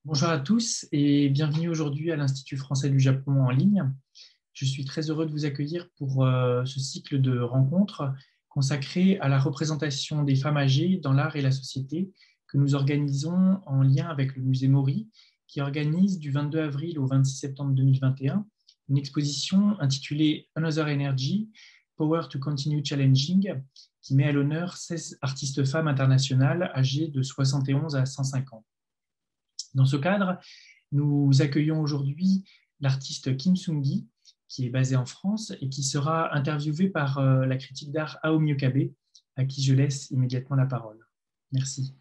Bonjour à tous et bienvenue aujourd'hui à l'Institut français du Japon en ligne. Je suis très heureux de vous accueillir pour ce cycle de rencontres consacré à la représentation des femmes âgées dans l'art et la société que nous organisons en lien avec le musée Mori qui organise du 22 avril au 26 septembre 2021 une exposition intitulée Another Energy, Power to Continue Challenging qui met à l'honneur 16 artistes femmes internationales âgées de 71 à 105 ans. Dans ce cadre, nous accueillons aujourd'hui l'artiste Kim Sung-gi, qui est basé en France et qui sera interviewé par la critique d'art Aomi Okabe, à qui je laisse immédiatement la parole. Merci.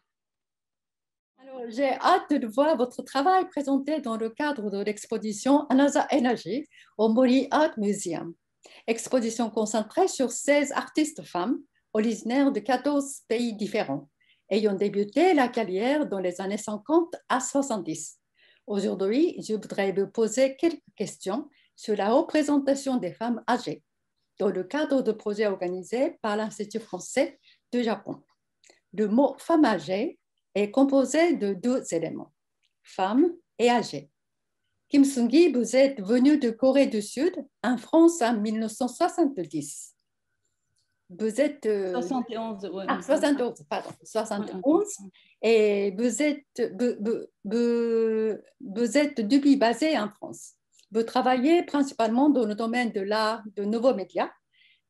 Alors, j'ai hâte de voir votre travail présenté dans le cadre de l'exposition Another Energy au Mori Art Museum. Exposition concentrée sur 16 artistes femmes originaires de 14 pays différents, ayant débuté la carrière dans les années 50 à 70. Aujourd'hui, je voudrais vous poser quelques questions sur la représentation des femmes âgées dans le cadre de projets organisés par l'Institut français du Japon. Le mot femme âgée est composé de deux éléments, femme et âgée. Kim Sung-gi, vous êtes venu de Corée du Sud en France en 1970. Vous êtes 71, ouais. 71, pardon, 71, et vous êtes depuis basé en France. Vous travaillez principalement dans le domaine de l'art de nouveaux médias.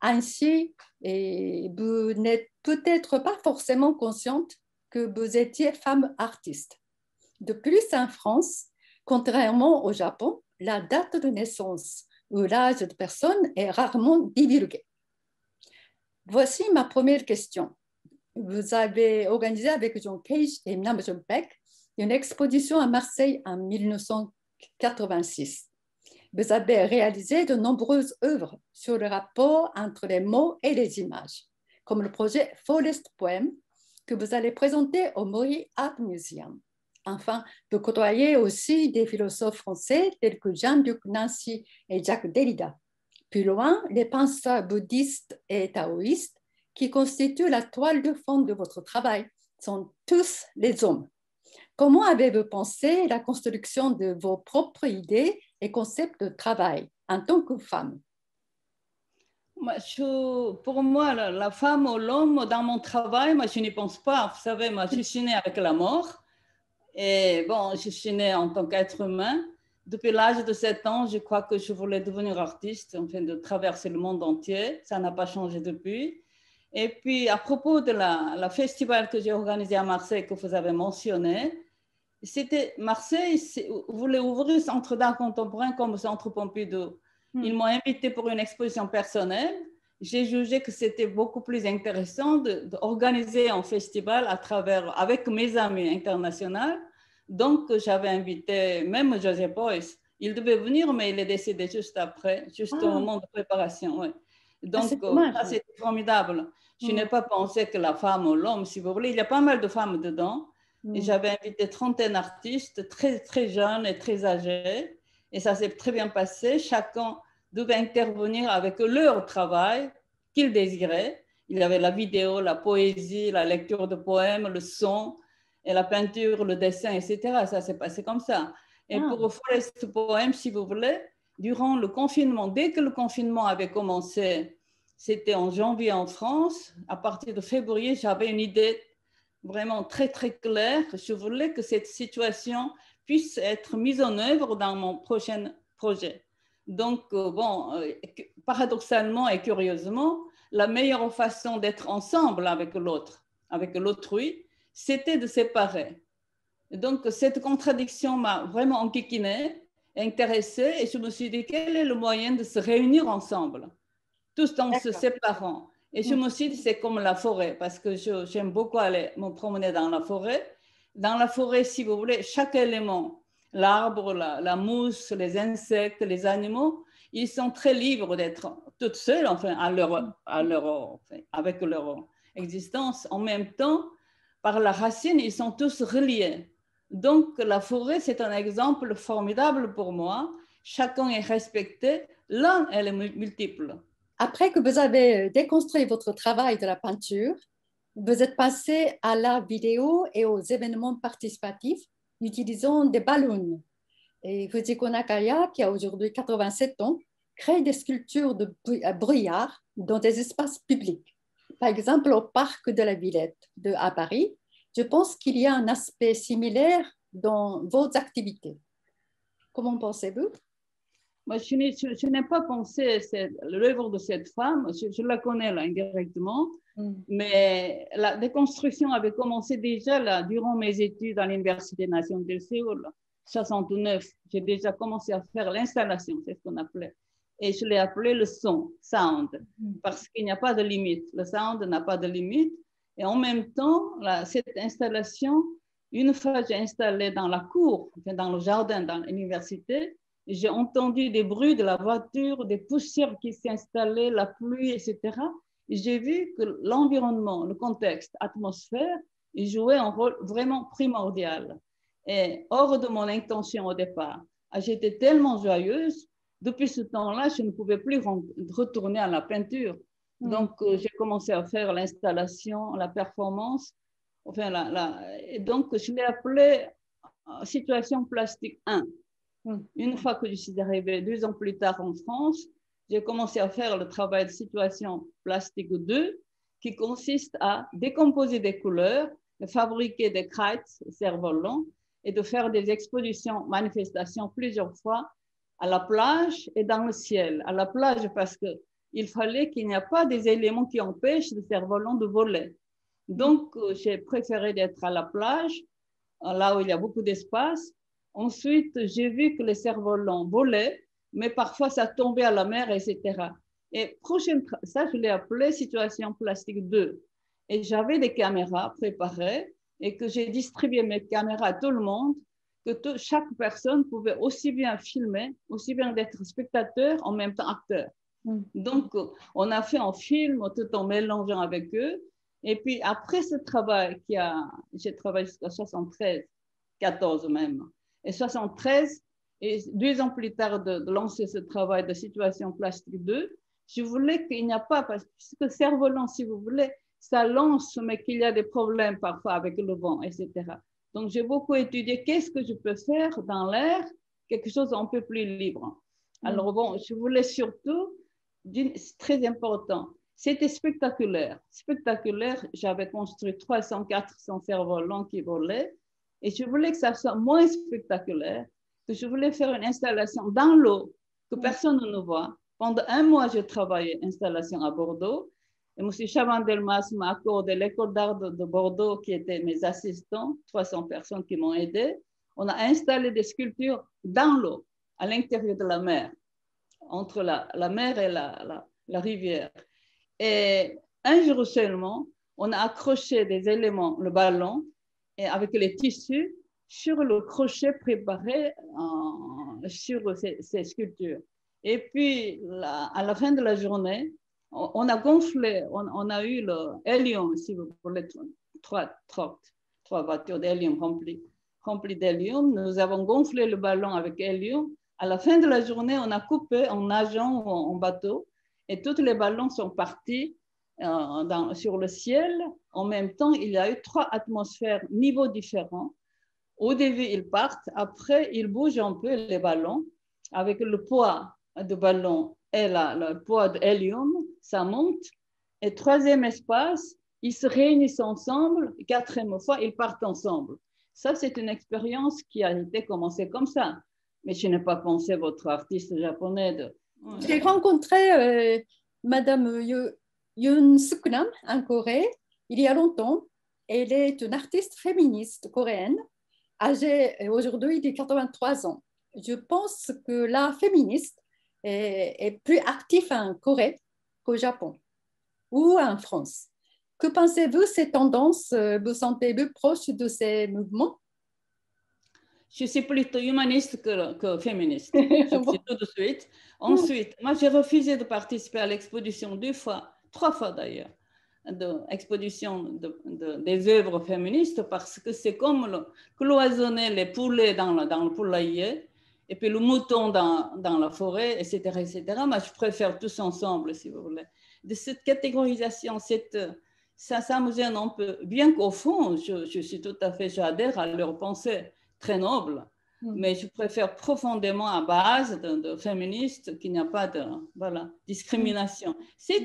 Ainsi, et vous n'êtes peut-être pas forcément consciente que vous étiez femme artiste. De plus, en France, contrairement au Japon, la date de naissance ou l'âge de personne est rarement divulguée. Voici ma première question. Vous avez organisé avec John Cage et Nam Jong-Baek une exposition à Marseille en 1986. Vous avez réalisé de nombreuses œuvres sur le rapport entre les mots et les images, comme le projet Forest Poem que vous allez présenter au Mori Art Museum. Enfin, vous côtoyez aussi des philosophes français tels que Jean-Luc Nancy et Jacques Derrida. Plus loin, les penseurs bouddhistes et taoïstes qui constituent la toile de fond de votre travail sont tous les hommes. Comment avez-vous pensé la construction de vos propres idées et concepts de travail en tant que femme? Pour moi, la femme ou l'homme, dans mon travail, moi, je n'y pense pas. Vous savez, moi, je suis née avec la mort. Et bon, je suis née en tant qu'être humain. Depuis l'âge de 7 ans, je crois que je voulais devenir artiste, enfin, de traverser le monde entier. Ça n'a pas changé depuis. Et puis, à propos de la festival que j'ai organisé à Marseille, que vous avez mentionné, c'était Marseille voulait ouvrir Centre d'art contemporain comme Centre Pompidou. Ils m'ont invité pour une exposition personnelle. J'ai jugé que c'était beaucoup plus intéressant d'organiser un festival avec mes amis internationaux. Donc, j'avais invité même Joseph Beuys. Il devait venir, mais il est décédé juste après, juste au moment de préparation. Ouais. Donc, ça, c'était formidable. Je n'ai pas pensé que la femme ou l'homme, si vous voulez, il y a pas mal de femmes dedans. Et j'avais invité 30 artistes très, très jeunes et très âgés. Et ça s'est très bien passé. Chacun devait intervenir avec leur travail qu'ils désiraient. Il y avait la vidéo, la poésie, la lecture de poèmes, le son, et la peinture, le dessin, etc. Ça s'est passé comme ça. Et pour Forest Poem, si vous voulez, durant le confinement, dès que le confinement avait commencé, c'était en janvier en France, à partir de février, j'avais une idée vraiment très, très claire. Je voulais que cette situation puisse être mise en œuvre dans mon prochain projet. Donc, paradoxalement et curieusement, la meilleure façon d'être ensemble avec l'autre, avec l'autrui, c'était de séparer. Donc, cette contradiction m'a vraiment enquiquinée, intéressée, et je me suis dit, quel est le moyen de se réunir ensemble, tous en se séparant? Et je me suis dit, c'est comme la forêt, parce que j'aime beaucoup aller me promener dans la forêt. Dans la forêt, si vous voulez, chaque élément, l'arbre, la mousse, les insectes, les animaux, ils sont très libres d'être toutes seuls, enfin, avec leur existence. En même temps, par la racine, ils sont tous reliés. Donc, la forêt, c'est un exemple formidable pour moi. Chacun est respecté, l'un, elle est multiple. Après que vous avez déconstruit votre travail de la peinture, vous êtes passé à la vidéo et aux événements participatifs utilisant des ballons. Et Fujiko Nakaya, qui a aujourd'hui 87 ans, crée des sculptures de brouillard dans des espaces publics. Par exemple, au parc de la Villette à Paris, je pense qu'il y a un aspect similaire dans vos activités. Comment pensez-vous? Moi, je n'ai pas pensé l'œuvre de cette femme, je la connais là indirectement, mais la déconstruction avait commencé déjà là, durant mes études à l'Université nationale de Séoul, 69. J'ai déjà commencé à faire l'installation, c'est ce qu'on appelait. Et je l'ai appelé le son, sound, parce qu'il n'y a pas de limite. Le sound n'a pas de limite. Et en même temps, là, cette installation, une fois j'ai installé dans la cour, enfin dans le jardin, dans l'université, j'ai entendu des bruits de la voiture, des poussières qui s'installaient, la pluie, etc. Et j'ai vu que l'environnement, le contexte, l'atmosphère, il jouait un rôle vraiment primordial. Et hors de mon intention au départ, j'étais tellement joyeuse. Depuis ce temps-là, je ne pouvais plus retourner à la peinture. Donc, j'ai commencé à faire l'installation, la performance. Enfin, et donc, je l'ai appelé situation plastique 1. Une fois que je suis arrivée 2 ans plus tard en France, j'ai commencé à faire le travail de situation plastique 2, qui consiste à décomposer des couleurs, de fabriquer des kites, cerfs-volants, et de faire des expositions, manifestations plusieurs fois à la plage et dans le ciel. À la plage parce qu'il fallait qu'il n'y ait pas des éléments qui empêchent le cerf-volant de voler. Donc, j'ai préféré d'être à la plage, là où il y a beaucoup d'espace. Ensuite, j'ai vu que les cerfs-volants volaient, mais parfois ça tombait à la mer, etc. Et ça, je l'ai appelé situation plastique 2. Et j'avais des caméras préparées et que j'ai distribué mes caméras à tout le monde, que chaque personne pouvait aussi bien filmer, aussi bien d'être spectateur, en même temps acteur. Donc, on a fait un film tout en mélangeant avec eux. Et puis, après ce travail j'ai travaillé jusqu'à 73, 14 même. Et 73, et 2 ans plus tard de lancer ce travail de situation plastique 2, je voulais qu'il n'y a pas, parce que cerf-volant, si vous voulez, ça lance, mais qu'il y a des problèmes parfois avec le vent, etc. Donc, j'ai beaucoup étudié qu'est-ce que je peux faire dans l'air, quelque chose un peu plus libre. Alors, bon, je voulais surtout, c'est très important, c'était spectaculaire. Spectaculaire, j'avais construit 300, 400 cerfs-volants qui volaient, et je voulais que ça soit moins spectaculaire, que je voulais faire une installation dans l'eau, que personne ne nous voit. Pendant 1 mois, j'ai travaillé installation à Bordeaux. Et M. Chavandelmas m'a accordé l'école d'art de Bordeaux, qui étaient mes assistants, 300 personnes qui m'ont aidé. On a installé des sculptures dans l'eau, à l'intérieur de la mer, entre la mer et la rivière. Et un jour seulement, on a accroché des éléments, le ballon, et avec les tissus, sur le crochet préparé sur ces sculptures. Et puis, à la fin de la journée, on a gonflé, on a eu le hélium, si vous voulez, 3 voitures d'hélium remplies d'hélium. Nous avons gonflé le ballon avec hélium. À la fin de la journée, on a coupé en nageant ou en bateau, et tous les ballons sont partis sur le ciel. En même temps, il y a eu 3 atmosphères, niveaux différents. Au début, ils partent. Après, ils bougent un peu, les ballons. Avec le poids de ballon et le poids d'hélium, ça monte. Et 3e espace, ils se réunissent ensemble. 4e fois, ils partent ensemble. Ça, c'est une expérience qui a été commencée comme ça. Mais je n'ai pas pensé votre artiste japonais. J'ai rencontré Madame Yoon Suk-nam en Corée il y a longtemps. Elle est une artiste féministe coréenne, âgée aujourd'hui de 83 ans. Je pense que l'art féministe est plus actif en Corée qu'au Japon ou en France. Que pensez-vous de ces tendances? Vous sentez-vous proche de ces mouvements? Je suis plutôt humaniste que féministe. Je dis tout de suite. Ensuite, moi, j'ai refusé de participer à l'exposition 2 fois, 3 fois d'ailleurs, d'exposition des œuvres féministes, parce que c'est comme cloisonner les poulets dans le poulailler et puis le mouton dans la forêt, etc., etc. Moi, je préfère tous ensemble, si vous voulez. De cette catégorisation, ça me gêne un peu. Bien qu'au fond, je suis tout à fait, j'adhère à leur pensée. très noble. Mais je préfère profondément à base de féministes qu'il n'y a pas de discrimination. C'est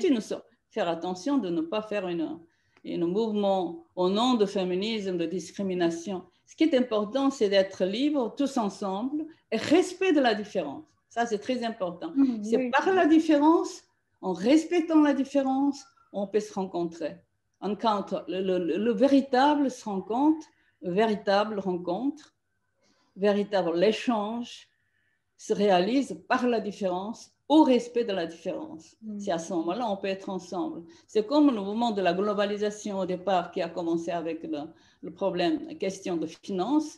faire attention de ne pas faire un mouvement au nom de féminisme, de discrimination. Ce qui est important, c'est d'être libre tous ensemble et respect de la différence. Ça, c'est très important. C'est par la différence, en respectant la différence, on peut se rencontrer. Le véritable échange se réalise par la différence, au respect de la différence. C'est à ce moment-là on peut être ensemble. C'est comme le mouvement de la globalisation au départ qui a commencé avec le problème, la question de finance.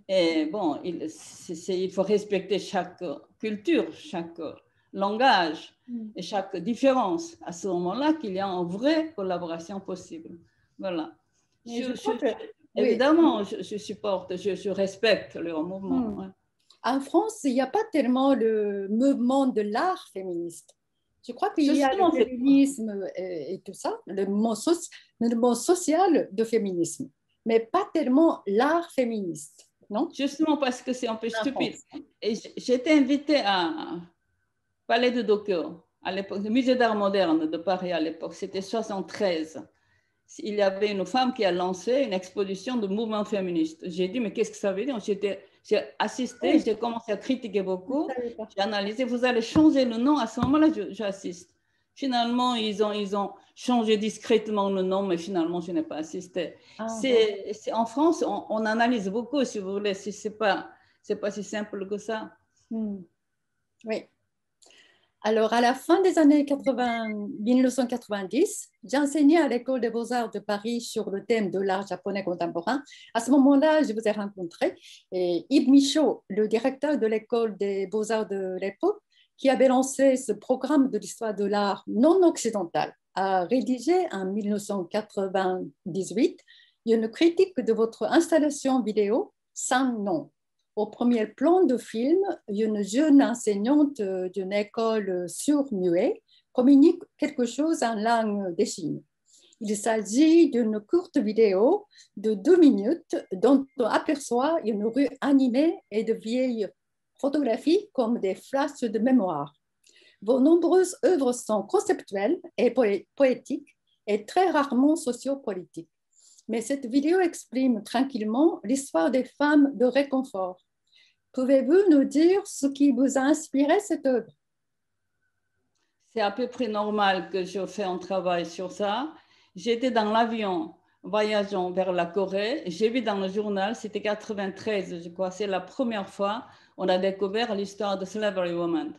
Et bon, il faut respecter chaque culture, chaque langage et chaque différence. À ce moment-là qu'il y a une vraie collaboration possible. Voilà. Évidemment, je supporte, je respecte leur mouvement. En France, il n'y a pas tellement le mouvement de l'art féministe. Je crois qu'il y a le féminisme et tout ça, le mouvement social de féminisme, mais pas tellement l'art féministe, non? Justement parce que c'est un peu stupide. Et j'étais invitée à Palais de Tokyo, à l'époque, le musée d'art moderne de Paris à l'époque, c'était 73. Il y avait une femme qui a lancé une exposition de mouvement féministe. J'ai dit, mais qu'est-ce que ça veut dire? J'ai assisté, j'ai commencé à critiquer beaucoup, j'ai analysé, vous allez changer le nom, à ce moment-là, j'assiste. Finalement, ils ont changé discrètement le nom, mais finalement, je n'ai pas assisté. En France, on analyse beaucoup, si vous voulez, c'est pas si simple que ça. Oui. Alors, à la fin des années 1990, j'ai enseigné à l'École des Beaux-Arts de Paris sur le thème de l'art japonais contemporain. À ce moment-là, je vous ai rencontré. Et Yves Michaud, le directeur de l'École des Beaux-Arts de l'époque, qui avait lancé ce programme de l'histoire de l'art non occidental, a rédigé en 1998 une critique de votre installation vidéo sans nom. Au premier plan de film, une jeune enseignante d'une école sourd-muet communique quelque chose en langue des signes. Il s'agit d'une courte vidéo de 2 minutes dont on aperçoit une rue animée et de vieilles photographies comme des flashs de mémoire. Vos nombreuses œuvres sont conceptuelles et poétiques et très rarement sociopolitiques. Mais cette vidéo exprime tranquillement l'histoire des femmes de réconfort. Pouvez-vous nous dire ce qui vous a inspiré cette œuvre? C'est à peu près normal que je fais un travail sur ça. J'étais dans l'avion voyageant vers la Corée. J'ai vu dans le journal, c'était 93, je crois, c'est la première fois on a découvert l'histoire de Slavery Woman.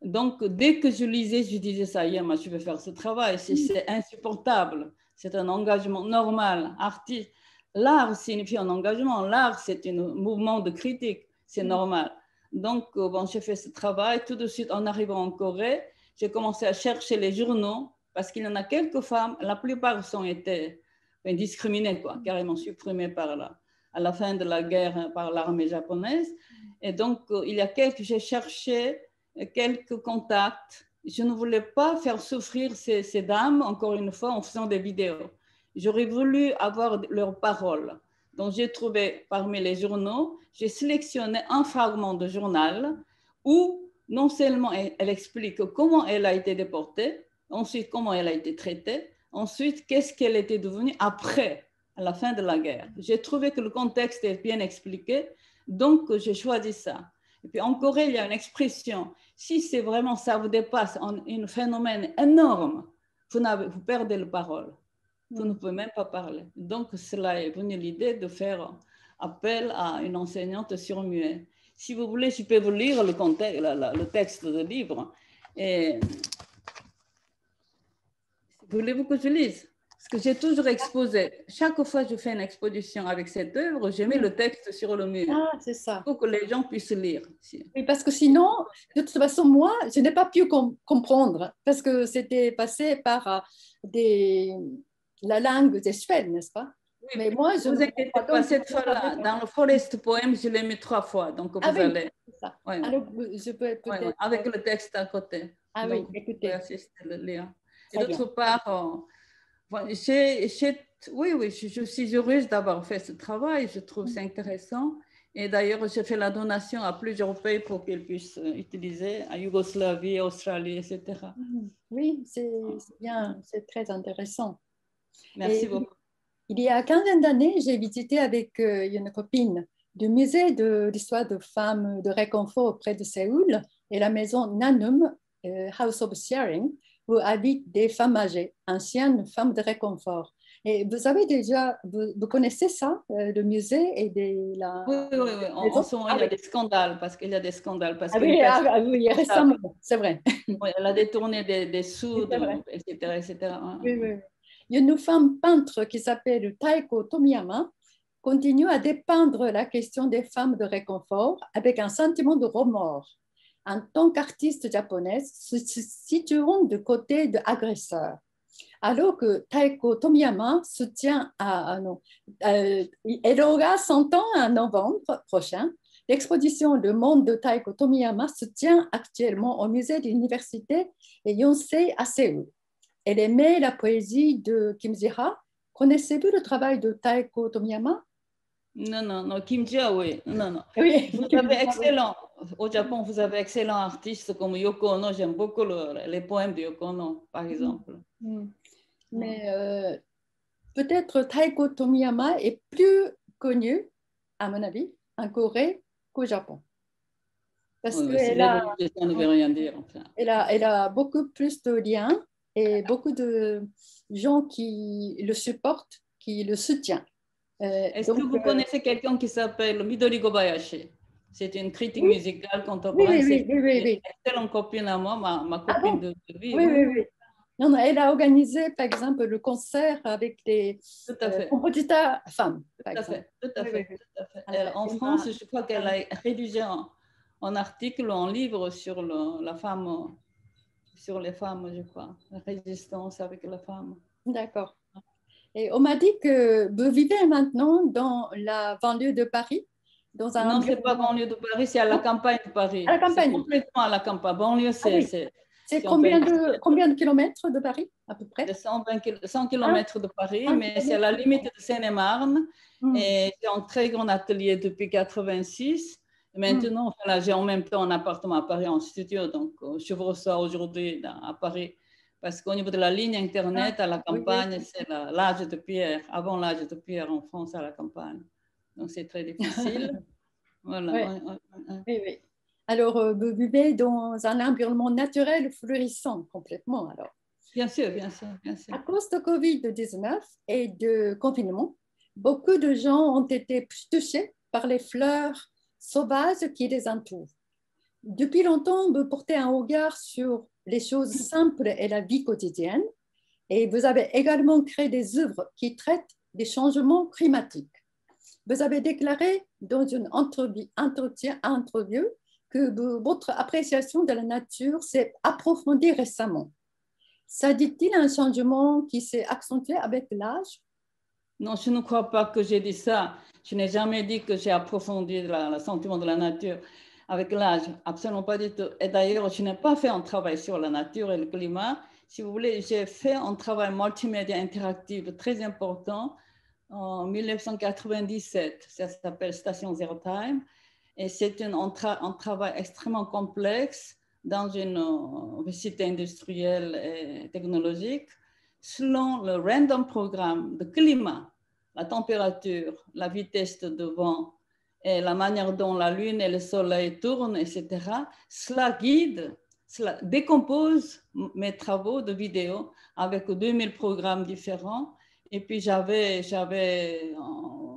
Donc, dès que je lisais, je disais, ça y est, moi, je vais faire ce travail. C'est insupportable. C'est un engagement normal, artiste. L'art signifie un engagement. L'art, c'est un mouvement de critique. C'est normal. Donc, bon, j'ai fait ce travail. Tout de suite, en arrivant en Corée, j'ai commencé à chercher les journaux parce qu'il y en a quelques femmes. La plupart ont été discriminées, quoi, carrément supprimées à la fin de la guerre par l'armée japonaise. Et donc, il y a j'ai cherché quelques contacts. Je ne voulais pas faire souffrir ces dames, encore une fois, en faisant des vidéos. J'aurais voulu avoir leurs paroles. Donc, j'ai trouvé parmi les journaux, j'ai sélectionné un fragment de journal où non seulement elle explique comment elle a été déportée, ensuite comment elle a été traitée, ensuite qu'est-ce qu'elle était devenue après, à la fin de la guerre. J'ai trouvé que le contexte est bien expliqué, donc j'ai choisi ça. Et puis en Corée, il y a une expression, si c'est vraiment ça vous dépasse, un phénomène énorme, vous perdez la parole. Vous ne pouvez même pas parler. Donc, cela est venu l'idée de faire appel à une enseignante sourd-muet. Si vous voulez, je peux vous lire le texte du livre. Et voulez-vous que je lise? Parce que j'ai toujours exposé. Chaque fois que je fais une exposition avec cette œuvre, je mets le texte sur le mur. Ah, c'est ça. Pour que les gens puissent lire. Oui, parce que sinon, de toute façon, moi, je n'ai pas pu comprendre parce que c'était passé par la langue des Suèdes, n'est-ce pas? Oui, mais moi, je ne vous inquiétez pas, cette fois-là, dans le Forest Poem, je l'ai mis 3 fois, donc vous allez... Ça. Ouais, alors, je peux peut-être... avec le texte à côté. Ah donc, oui, écoutez. vous pouvez assister à le lire. Et d'autre part, j'ai Oui, oui, je suis heureuse d'avoir fait ce travail. Je trouve ça intéressant. Et d'ailleurs, j'ai fait la donation à plusieurs pays pour qu'ils puissent utiliser, à Yougoslavie, Australie, etc. Oui, c'est bien, c'est très intéressant. Merci Et beaucoup. il y a 15 d'années, j'ai visité avec une copine du musée de l'histoire de femmes de réconfort auprès de Séoul et la maison Nanum, House of Sharing, où habitent des femmes âgées, anciennes femmes de réconfort. Et vous avez déjà, vous connaissez ça, le musée et la Oui, oui, oui. En maison? ce moment, Ah il y a oui, des scandales, parce qu'il y a des scandales, parce ah qu'une oui, personne oui, responsable, récemment, c'est vrai. elle a détourné des Oui, sous, c'est vrai. etc., etc. Oui, oui, oui. Il y a une femme peintre qui s'appelle Taiko Tomiyama, continue à dépeindre la question des femmes de réconfort avec un sentiment de remords. En tant qu'artiste japonaise, se situant du côté de l'agresseur. Alors que Taiko Tomiyama soutient non, elle aura 100 ans en novembre prochain. L'exposition Le Monde de Taiko Tomiyama se tient actuellement au musée de l'université Yonsei à Séoul. Elle aimait la poésie de Kim Ji-ha. Connaissez-vous le travail de Taiko Tomiyama? Non, non, non, Kim Jia, oui. Non, non. Oui, Vous avez excellent, au Japon, vous avez excellents artistes comme Yoko Ono. J'aime beaucoup les poèmes de Yoko Ono, par exemple. Mais peut-être Taiko Tomiyama est plus connu, à mon avis, en Corée qu'au Japon. Parce Oui, oui, c'est ça ne veut rien dire. Enfin. elle a beaucoup plus de liens et beaucoup de gens qui le supportent, qui le soutiennent. Est-ce que vous connaissez quelqu'un qui s'appelle Midori Kobayashi? C'est une critique oui, musicale oui, contemporaine. oui, oui, oui, C'est oui. une excellente copine à moi, ma Ah copine bon? de vie. Oui, Oui, oui, oui, oui. Non, non, elle a organisé, par exemple, le concert avec des tout à fait. compositeurs femmes, par Tout à exemple. fait, tout à Oui, fait, oui, tout à fait. oui. En France, je crois qu'elle a rédigé un article, un livre sur la femme, sur les femmes, je crois, la résistance avec la femme. D'accord. Et on m'a dit que vous vivez maintenant dans la banlieue de Paris, dans un Non, ce n'est pas environnement... banlieue de Paris, c'est à la campagne de Paris. À la C'est campagne. complètement à la campagne. Banlieue, Ah oui. c'est C'est si on peut combien de kilomètres de Paris, à peu près? de 100 100 km de Paris, mais c'est à la kilomètres. limite de Seine-et-Marne. Hmm. Et j'ai un très grand atelier depuis 86. Et maintenant, là, j'ai en même temps un appartement à Paris en studio. Donc, je vous reçois aujourd'hui à Paris. Parce qu'au niveau de la ligne Internet, à la campagne, c'est l'âge de pierre. Avant l'âge de pierre en France, à la campagne. Donc, c'est très difficile. Voilà. Oui, oui. Alors, vous vivez dans un environnement naturel florissant complètement, alors. Bien sûr, bien sûr, bien sûr. À cause de Covid-19 et de confinement, beaucoup de gens ont été touchés par les fleurs sauvages qui les entourent. Depuis longtemps, vous portez un regard sur les choses simples et la vie quotidienne, et vous avez également créé des œuvres qui traitent des changements climatiques. Vous avez déclaré dans une entrevue que votre appréciation de la nature s'est approfondie récemment. Ça dit-il un changement qui s'est accentué avec l'âge? Non, je ne crois pas que j'ai dit ça. Je n'ai jamais dit que j'ai approfondi le sentiment de la nature avec l'âge. Absolument pas du tout. Et d'ailleurs, je n'ai pas fait un travail sur la nature et le climat. Si vous voulez, j'ai fait un travail multimédia interactif très important en 1997. Ça s'appelle Station Zero Time. Et c'est un travail extrêmement complexe dans une cité industrielle et technologique, selon le random programme de climat, la température, la vitesse de vent et la manière dont la Lune et le Soleil tournent, etc., cela guide, cela décompose mes travaux de vidéo avec 2000 programmes différents. Et puis j'avais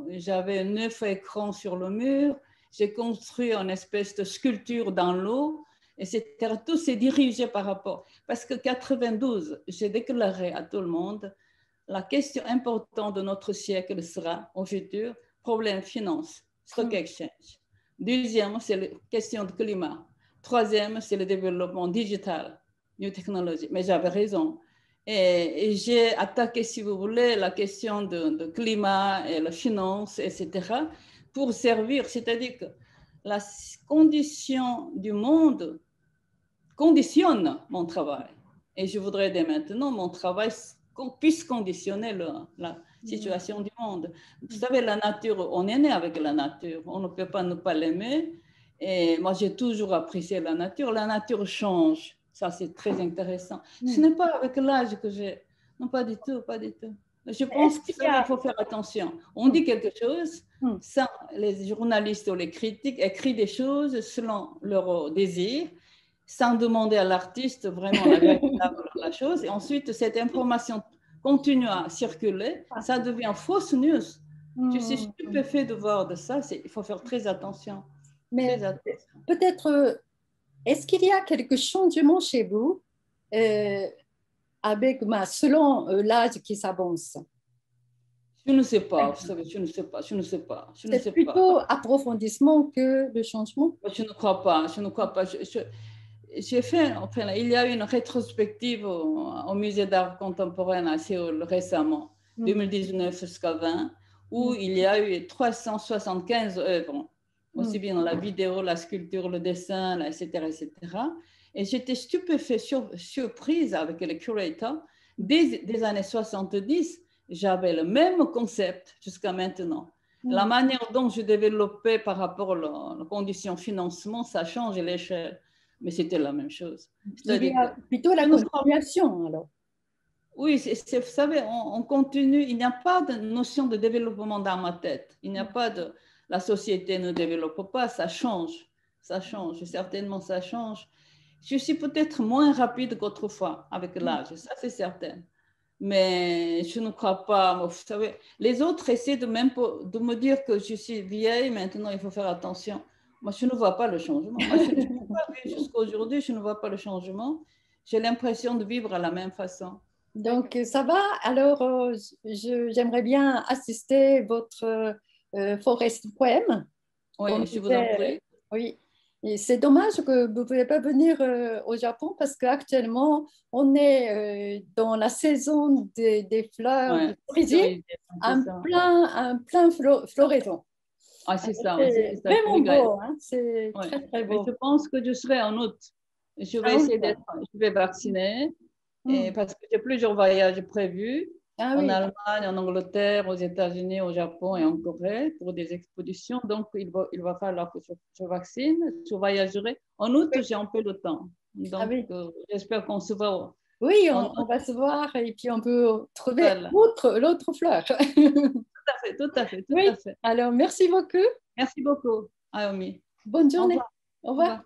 9 écrans sur le mur. J'ai construit une espèce de sculpture dans l'eau, etc. Tout s'est dirigé par rapport. Parce que 92, j'ai déclaré à tout le monde, la question importante de notre siècle sera, au futur, problème finance, stock exchange. Deuxième, c'est la question de climat. Troisième, c'est le développement digital, new technology. Mais j'avais raison. Et j'ai attaqué, si vous voulez, la question de climat et la finance, etc., pour servir, c'est-à-dire que la condition du monde conditionne mon travail. Et je voudrais dès maintenant, mon travail puisse conditionner situation du monde. Vous savez, la nature, on est né avec la nature, on ne peut pas ne pas l'aimer. Et moi, j'ai toujours apprécié la nature. La nature change, ça c'est très intéressant. Ce n'est pas avec l'âge que j'ai... Non, pas du tout, pas du tout. Je pense qu'il faut faire attention. On dit quelque chose, ça, les journalistes ou les critiques écrivent des choses selon leur désir, sans demander à l'artiste vraiment la chose. Et ensuite, cette information continue à circuler, ça devient fausse news. Je suis stupéfait de voir de ça. Il faut faire très attention. Mais peut-être, est-ce qu'il y a quelques changements chez vous selon l'âge qui s'avance? Je ne sais pas, vous savez, je ne sais pas. C'est plutôt approfondissement que le changement? Je ne crois pas, J'ai fait, enfin, il y a eu une rétrospective au musée d'art contemporain à Séoul récemment, 2019 jusqu'à 20, où il y a eu 375 œuvres, aussi bien la vidéo, la sculpture, le dessin, etc., etc. Et j'étais stupéfaite, surprise avec les curateurs. Des années 70, j'avais le même concept jusqu'à maintenant. La manière dont je développais par rapport aux conditions de financement, ça change l'échelle. Mais c'était la même chose. Il y a plutôt la continuation, alors. Oui, vous savez, on continue. Il n'y a pas de notion de développement dans ma tête. Il n'y a pas de... La société ne développe pas, ça change. Ça change, certainement ça change. Je suis peut-être moins rapide qu'autrefois avec l'âge, ça c'est certain. Mais je ne crois pas, vous savez, les autres essaient de me dire que je suis vieille, maintenant il faut faire attention. Moi, je ne vois pas le changement. Moi, je n'ai pas vu jusqu'à aujourd'hui, je ne vois pas le changement. J'ai l'impression de vivre à la même façon. Donc, ça va. Alors, j'aimerais bien assister à votre Forest Poem. Oui, je vous en prie. Oui. Et c'est dommage que vous ne pouvez pas venir au Japon parce qu'actuellement, on est dans la saison des fleurs du cerisier, en plein floraison. Ah, c'est ça. C'est vraiment beau. Hein? C'est très, très beau. Mais je pense que je serai en août. Je vais essayer je vais vacciner parce que j'ai plusieurs voyages prévus. En Allemagne, en Angleterre, aux États-Unis, au Japon et en Corée pour des expositions. Donc, il va falloir que je vaccine. Je voyagerai. En août, j'ai un peu de temps. Donc, j'espère qu'on se voit. Oui, on va se voir et puis on peut trouver l'autre fleur. Tout à fait. Alors, merci beaucoup. Merci beaucoup, Aomi. Bonne journée. Au revoir.